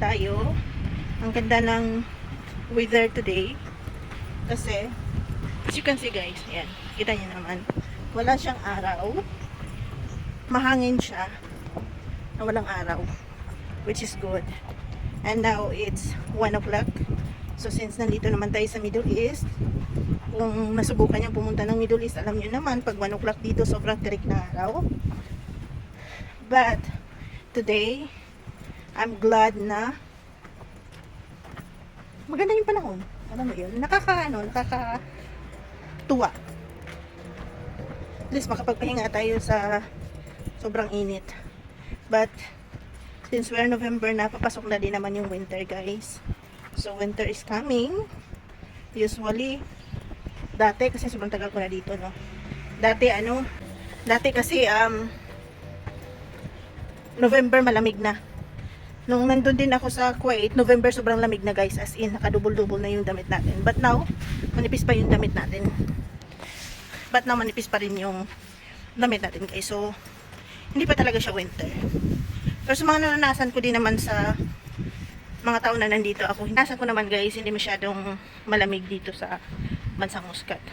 tayo. Ang ganda ng weather today. Kasi, as you can see guys, ayan, kita niyo naman. Wala siyang araw. Mahangin siya na walang araw. Which is good. And now, it's 1 o'clock. So, since nandito naman tayo sa Middle East, kung nasubukan niyo pumunta ng Middle East, alam niyo naman, pag 1 o'clock dito, sobrang tirik na araw. But, today, I'm glad na maganda yung panahon. Alam mo yun? Nakakatuwa. At least makapagpahinga tayo sa sobrang init. But, since we're November na, papasok na din naman yung winter, guys. So, winter is coming. Usually, dati, kasi sobrang tagal ko na dito, no? Dati kasi, November malamig na. Nung nandun din ako sa Kuwait, November sobrang lamig na guys. As in, nakadubol-dubol na yung damit natin. But now, manipis pa yung damit natin. But now, manipis pa rin yung damit natin guys. So, hindi pa talaga siya winter. Pero sa mga naranasan ko din naman sa mga taon na nandito ako, naranasan ko naman guys, hindi masyadong malamig dito sa bansang Muscat.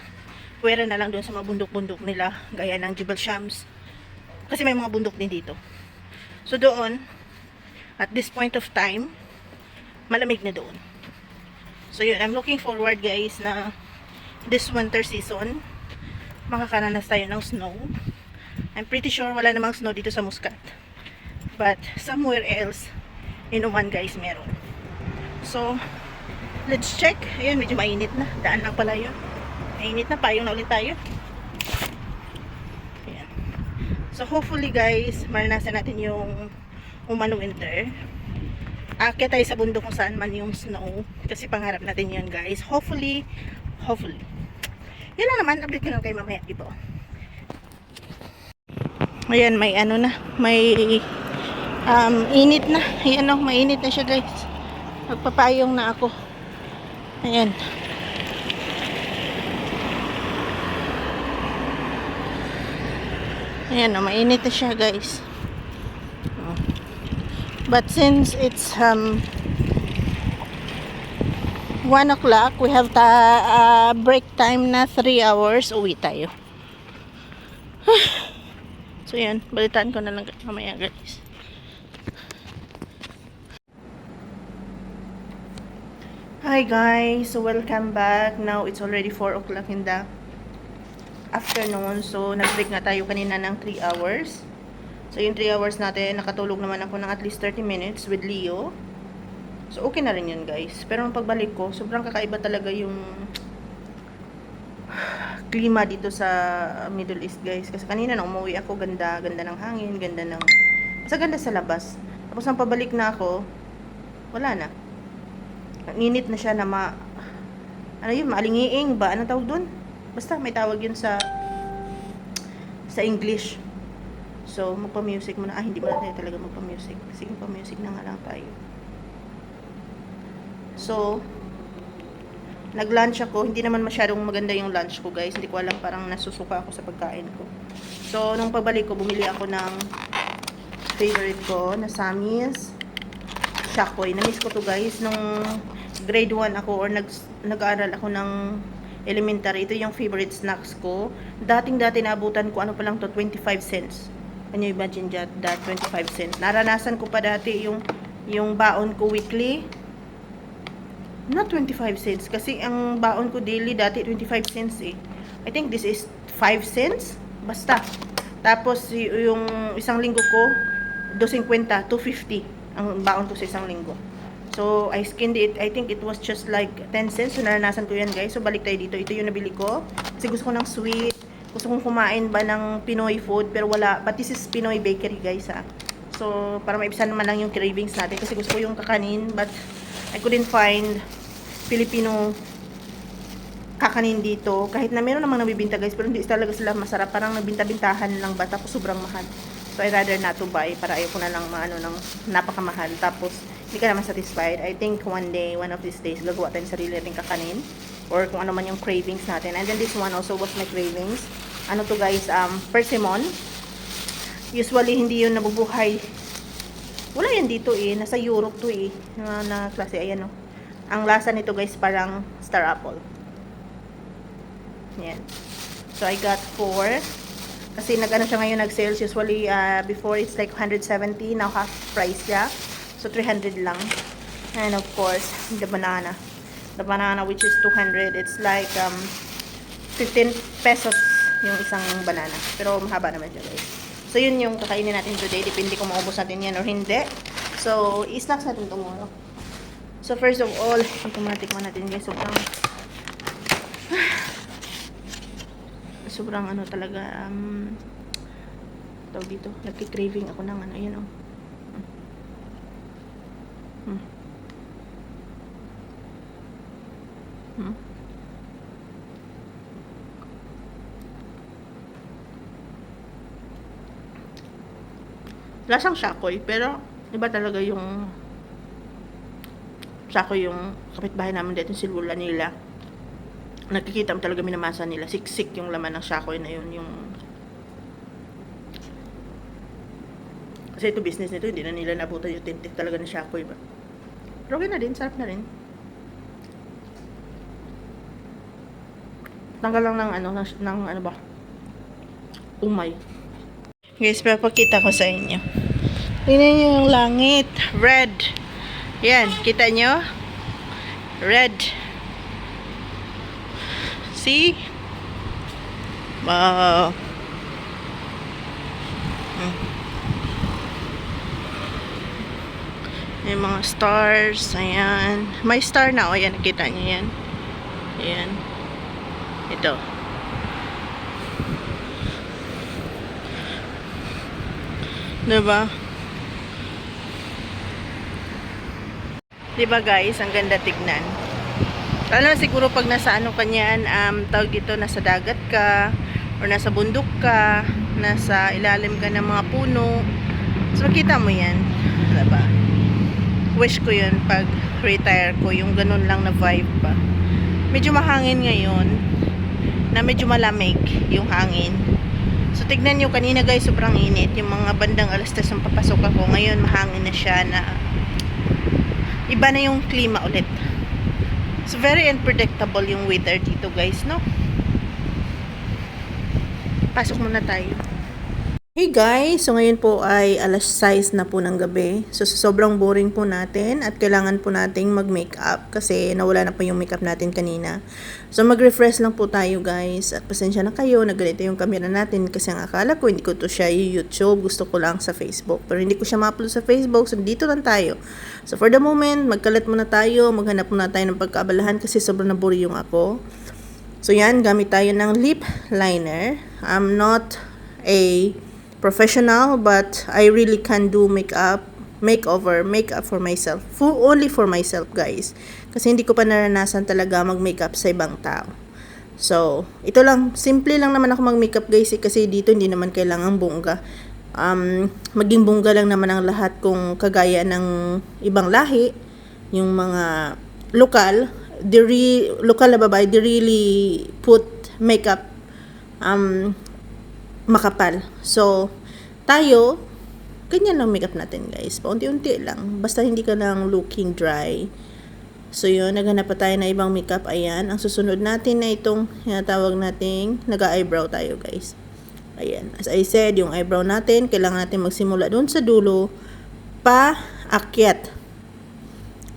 Pwera na lang doon sa mga bundok-bundok nila, gaya ng Jebel Shams. Kasi may mga bundok din dito. So doon, at this point of time, malamig na doon. So yun, I'm looking forward guys na this winter season, makakaranas tayo ng snow. I'm pretty sure wala namang snow dito sa Muscat. But somewhere else, in Oman guys, meron. So, let's check. Ayun, medyo mainit na. Daan lang pala yun. Mainit na, payong na ulit tayo. Ayan. So, hopefully guys, maranasan natin yung Oman winter. Aakyat tayo sa bundok kung saan man yung snow. Kasi pangarap natin yun guys. Hopefully. Yan lang naman. Update ko lang kayo mamaya dito. Ayan, may init na. Ayan o, mainit na siya guys. Magpapayong na ako. Ayan. Ayan o, mainit na siya guys. But since it's 1 o'clock, we have break time na 3 hours. Uwi tayo. So yan, balitaan ko na lang mamaya guys. Hi guys, so welcome back. Now it's already 4 o'clock in the afternoon. So nag-break nga tayo kanina ng 3 hours. So, yung 3 hours natin, nakatulog naman ako ng at least 30 minutes with Leo. So, okay na rin yun, guys. Pero nung pagbalik ko, sobrang kakaiba talaga yung klima dito sa Middle East, guys. Kasi kanina nung umuwi ako, ganda ng hangin, basta ganda sa labas. Tapos, nang pabalik na ako, wala na. Ang init na siya na maalingiing ba? Anong tawag dun? Basta, may tawag yun sa English. So, magpa-music muna. Hindi mo na tayo talaga magpa-music. Sige, pa-music na nga lang tayo. So, nag-lunch ako. Hindi naman masyadong maganda yung lunch ko, guys. Hindi ko alam, parang nasusuka ako sa pagkain ko. So, nung pabalik ko, bumili ako ng favorite ko na Sammy's Shakoy. Na-miss ko to, guys. Nung grade 1 ako or nag-aaral ako ng elementary. Ito yung favorite snacks ko. Dating-dati naabutan ko, ano pa lang to, 25 cents. Can you imagine that 25 cents? Naranasan ko pa dati yung baon ko weekly. Not 25 cents. Kasi ang baon ko daily dati 25 cents eh. I think this is 5 cents. Basta. Tapos yung isang linggo ko, 250, 250 ang baon ko sa isang linggo. So, I skinned it. I think it was just like 10 cents. So, naranasan ko yan guys. So, balik tayo dito. Ito yung nabili ko. Kasi gusto ko ng sweet. Gusto kong kumain ba ng Pinoy food, pero wala. But this is Pinoy bakery, guys, ha. So, para maibisan naman lang yung cravings natin. Kasi gusto ko yung kakanin, but I couldn't find Filipino kakanin dito. Kahit na meron namang nabibinta, guys, pero hindi talaga sila masarap. Parang nabinta-bintahan lang ba, tapos sobrang mahal. So, I rather not to buy, para ayoko na lang ng napakamahal. Tapos, hindi ka naman satisfied. I think one of these days, gagawa tayo ng sarili natin kakanin. Or kung ano man yung cravings natin. And then this one also was my cravings. Ano to guys, persimmon. Usually hindi yun nabubuhay Wala yan dito eh. Nasa Europe to eh. Na klase. Ayan oh. Ang lasa nito guys parang star apple. Yan. So I got 4. Kasi nag-ano siya ngayon, nag-sales. Usually, before it's like 170. Now half price siya. So 300 lang. And of course, the banana. The banana which is 200. It's like 15 pesos yung isang banana. Pero mahaba naman siya guys. So yun yung kakainin natin today. Depende kung maubos natin yan or hindi. So, i-snacks natin tomorrow. So first of all, ito muna tikman natin guys. Sobrang ano talaga tawag dito, nagki-craving ako ng ano, ayan oh. Lasang shakoy, pero iba talaga yung shakoy yung kapitbahay namin dito sa Silbula nila. Nakikita mo talaga minamasa nila. Siksik yung laman ng shakoy na yun. Kasi ito business nito, hindi na nila nabutan yung tintik talaga ng shakoy ba. Pero okay na din, sarap na rin. Tanggal lang ng ano ba? Umay. Guys, papakita ko sa inyo. Tingnan nyo yung langit. Red. Yan, kita nyo? Red. See? Wow. Yung mga stars. Ayan. May star na. O, ayan. Nakita nyo yan. Ayan. Ito. Diba? Diba guys? Ang ganda tignan. Lalo siguro pag nasa ano kanyan, tawag dito, nasa dagat ka, or nasa bundok ka, nasa ilalim ka ng mga puno. So, makita mo yan. Diba? Wish ko yun pag retire ko, yung ganun lang na vibe pa. Medyo mahangin ngayon, na medyo malamig yung hangin. So, tignan nyo, kanina guys, sobrang init. Yung mga bandang alas 3 ang papasok ako. Ngayon, mahangin na siya na iba na yung klima ulit. So, very unpredictable yung weather dito, guys, no? Pasok muna tayo. Hey guys, so ngayon po ay alas 6 na po ng gabi. So, sobrang boring po natin at kailangan po nating mag-makeup kasi nawala na po yung makeup natin kanina. So, mag-refresh lang po tayo guys. At pasensya na kayo, nagganito yung camera natin kasi ang akala ko hindi ko to siya YouTube. Gusto ko lang sa Facebook. Pero hindi ko siya ma-upload sa Facebook. So, dito lang tayo. So, for the moment, magkalat muna tayo. Maghanap muna tayo ng pagkaabalahan kasi sobrang naburi yung ako. So, yan. Gamit tayo ng lip liner. I'm not a professional, but I really can do makeup for myself. Only for myself, guys. Kasi hindi ko pa naranasan talaga mag-makeup sa ibang tao. So, ito lang. Simple lang naman ako mag-makeup, guys. Kasi dito hindi naman kailangan bongga. Maging bongga lang naman ang lahat kung kagaya ng ibang lahi. Yung mga lokal na babae, they really put makeup makapal. So, tayo, ganyan lang makeup natin guys. Paunti-unti lang. Basta hindi ka lang looking dry. So, yun. Naghanap pa tayo na ibang makeup. Ayan. Ang susunod natin na itong tawag nating nag-eyebrow tayo guys. Ayan. As I said, yung eyebrow natin, kailangan natin magsimula doon sa dulo paakyat.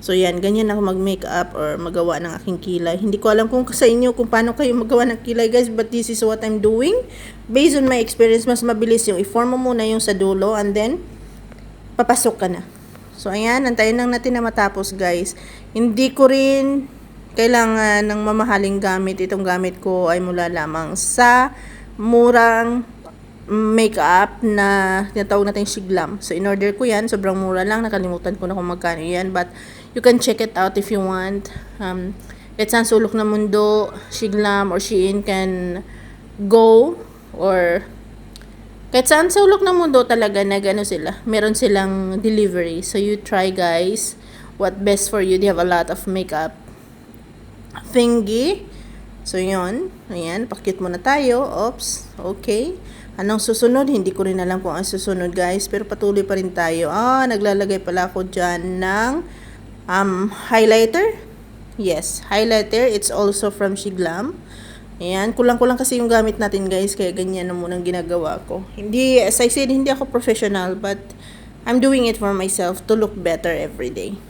So, yan. Ganyan ako mag-makeup or magawa ng aking kilay. Hindi ko alam kung sa inyo kung paano kayo magawa ng kilay, guys. But this is what I'm doing. Based on my experience, mas mabilis yung i-form mo muna yung sa dulo and then, papasok ka na. So, ayan. Antayin lang natin na matapos, guys. Hindi ko rin kailangan ng mamahaling gamit. Itong gamit ko ay mula lamang sa murang makeup na tinatawag natin Shiglam. So, in-order ko yan. Sobrang mura lang. Nakalimutan ko na kung magkano yan. But, you can check it out if you want. Kahit saan sulok na mundo, Shiglam or Shein can go. Or, kahit saan sulok na mundo talaga na gano'n sila. Meron silang delivery. So, you try guys. What best for you. They have a lot of makeup thingy. So, yun. Ayan, pakit muna tayo. Oops. Okay. Anong susunod? Hindi ko rin alam kung ang susunod, guys. Pero patuloy pa rin tayo. Naglalagay pala ako dyan ng highlighter. Yes, highlighter. It's also from Shiglam. Ayan, kulang-kulang kasi yung gamit natin, guys. Kaya ganyan na munang ginagawa ko. Hindi, as I said, hindi ako professional. But I'm doing it for myself to look better every day.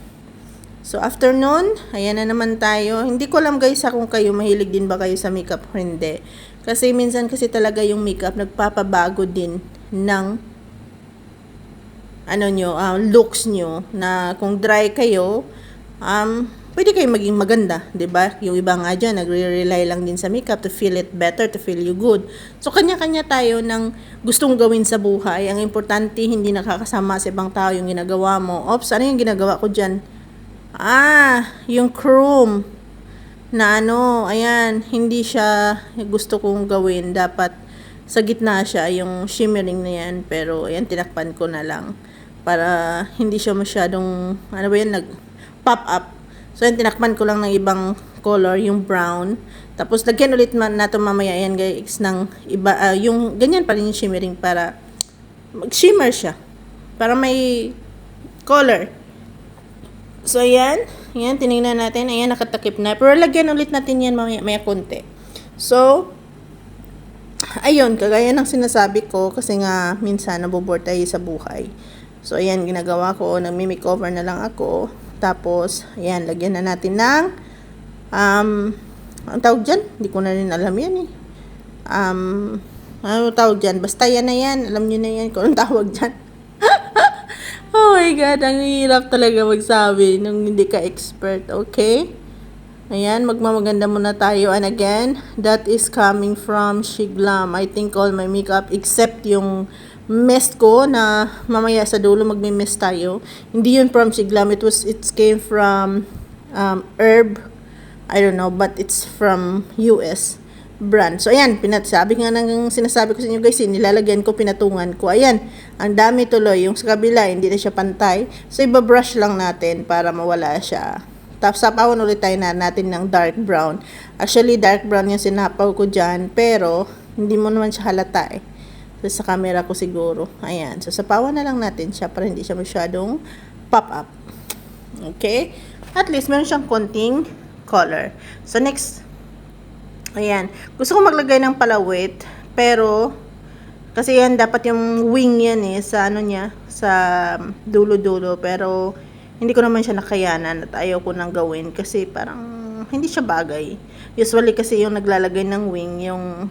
So, after nun, ayan na naman tayo. Hindi ko alam, guys, kung kayo, mahilig din ba kayo sa makeup o hindi. Kasi minsan kasi talaga yung makeup nagpapabago din ng looks nyo. Na kung dry kayo, pwede kayo maging maganda, 'di ba? Yung iba nga dyan, nagre-rely lang din sa makeup to feel it better, to feel you good. So, kanya-kanya tayo ng gustong gawin sa buhay. Ang importante, hindi nakakasama sa ibang tao yung ginagawa mo. Oops, ano yung ginagawa ko dyan? Yung chrome na ayan, hindi siya gusto kong gawin. Dapat sa gitna siya, yung shimmering na yan. Pero, ayan, tinakpan ko na lang. Para hindi siya masyadong, nag-pop up. So, ayan, tinakpan ko lang ng ibang color, yung brown. Tapos, lagyan ulit natin mamaya, ayan, guys, ng iba, yung ganyan pa rin yung shimmering para mag-shimmer siya. Para may color. So, ayan. Ayan, tinignan natin. Ayan, nakatakip na. Pero lagyan ulit natin yan may konti. So, ayun, kagaya ng sinasabi ko, kasi nga, minsan, nabobore tayo sa buhay. So, ayan, ginagawa ko. Nagmi-makeover na lang ako. Tapos, ayan, lagyan na natin ng, ang tawag dyan? Hindi ko na rin alam yan eh. Ano tawag dyan? Basta yan na yan. Alam nyo na yan kung anong tawag dyan. Oh my God, ang hirap talaga magsabi nung hindi ka expert, okay? Ayan, magmamaganda muna tayo. And again, that is coming from Shiglam. I think all my makeup except yung mist ko na mamaya sa dulo magme-mist tayo. Hindi yun from Shiglam. It came from Herb. I don't know, but it's from US brand. So, ayan, sinasabi ko sa inyo, guys, nilalagyan ko, pinatungan ko. Ayan, ang dami tuloy. Yung sa kabila, hindi na siya pantay. So, ibabrush lang natin para mawala siya. Tapos, sapawan ulit tayo natin ng dark brown. Actually, dark brown yung sinapaw ko dyan, pero hindi mo naman siya halata eh. So, sa camera ko siguro. Ayan. So, sapawan na lang natin siya para hindi siya masyadong pop up. Okay? At least, meron siyang konting color. So, next, ayan. Gusto ko maglagay ng palawit, pero kasi yan dapat yung wing yan eh sa sa dulo-dulo, pero hindi ko naman siya nakayanan at ayaw ko nang gawin kasi parang hindi siya bagay. Usually kasi yung naglalagay ng wing, yung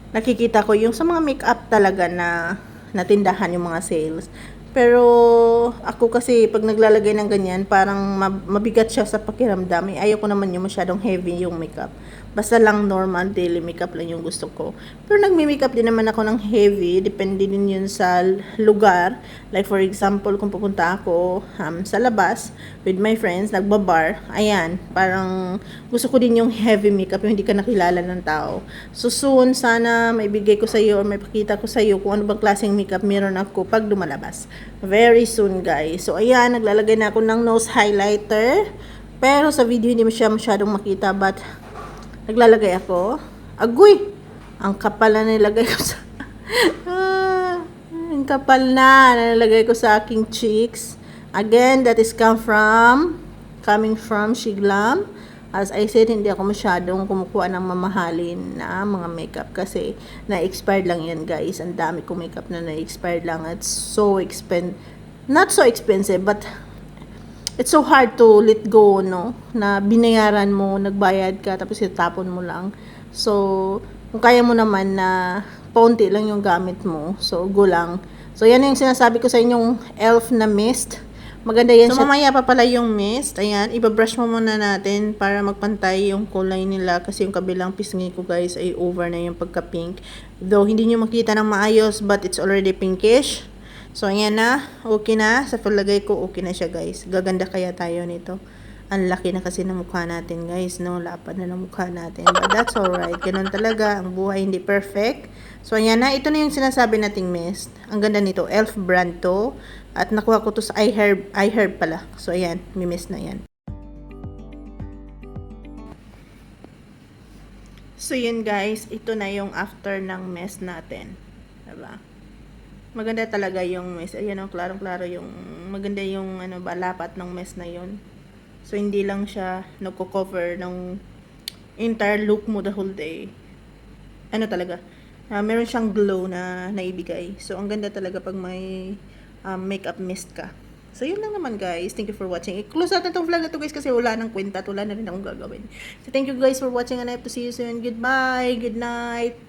nakikita ko yung sa mga makeup talaga na natindahan yung mga sales. Pero ako kasi pag naglalagay ng ganyan, parang mabigat siya sa pakiramdam. Ayaw ko naman yung masyadong heavy yung makeup. Basta lang normal daily makeup lang yung gusto ko. Pero nagme-makeup din naman ako ng heavy. Depende din yun sa lugar. Like for example, kung pupunta ako sa labas with my friends, nagbabar. Ayan, parang gusto ko din yung heavy makeup, yung hindi ka nakilala ng tao. So soon, sana maibigay ko sa iyo or may pakita ko sa iyo kung ano bang klaseng makeup meron ako pag lumalabas. Very soon, guys. So ayan, naglalagay na ako ng nose highlighter. Pero sa video hindi mo siya masyadong makita, but naglalagay ako. Agoy! Ang kapal na nilagay ko sa ang kapal na nilagay ko sa aking cheeks. Again, that is coming from Shiglam. As I said, hindi ako masyadong kumukuha ng mamahalin na mga makeup kasi na-expired lang yan, guys. Ang dami kong makeup na na-expired lang. It's so expensive. Not so expensive, but it's so hard to let go, no? Na binayaran mo, nagbayad ka, tapos itapon mo lang. So, kung kaya mo naman na paunti lang yung gamit mo, so go lang. So, yan yung sinasabi ko sa inyong e.l.f. na mist. Maganda yan. So, mamaya pa pala yung mist. Ayan, ibabrush mo muna natin para magpantay yung kulay nila kasi yung kabilang pisngi ko, guys, ay over na yung pagka-pink. Though, hindi nyo makita ng maayos, but it's already pinkish. So, ayan na. Okay na. Sa palagay ko, okay na siya, guys. Gaganda kaya tayo nito. Ang laki na kasi ng mukha natin, guys, no? Lapad na ng mukha natin. But that's alright. Ganun talaga. Ang buhay hindi perfect. So, ayan na. Ito na yung sinasabi nating mist. Ang ganda nito. e.l.f. brand to. At nakuha ko to sa iHerb pala. So, ayan. May mist na yan. So yun guys, ito na yung after ng mess natin. Diba? Maganda talaga yung mess. Ayan o, klarong-klaro yung maganda yung ano ba, lapat ng mess na yun. So hindi lang siya nagko-cover ng entire look mo the whole day. Ano talaga? Meron siyang glow na naibigay. So ang ganda talaga pag may makeup mist ka. So, yun lang naman guys. Thank you for watching. I-close natin itong vlog na to guys kasi wala nang kwenta at wala na rin akong gagawin. So, thank you guys for watching and I hope to see you soon. Goodbye. Good night.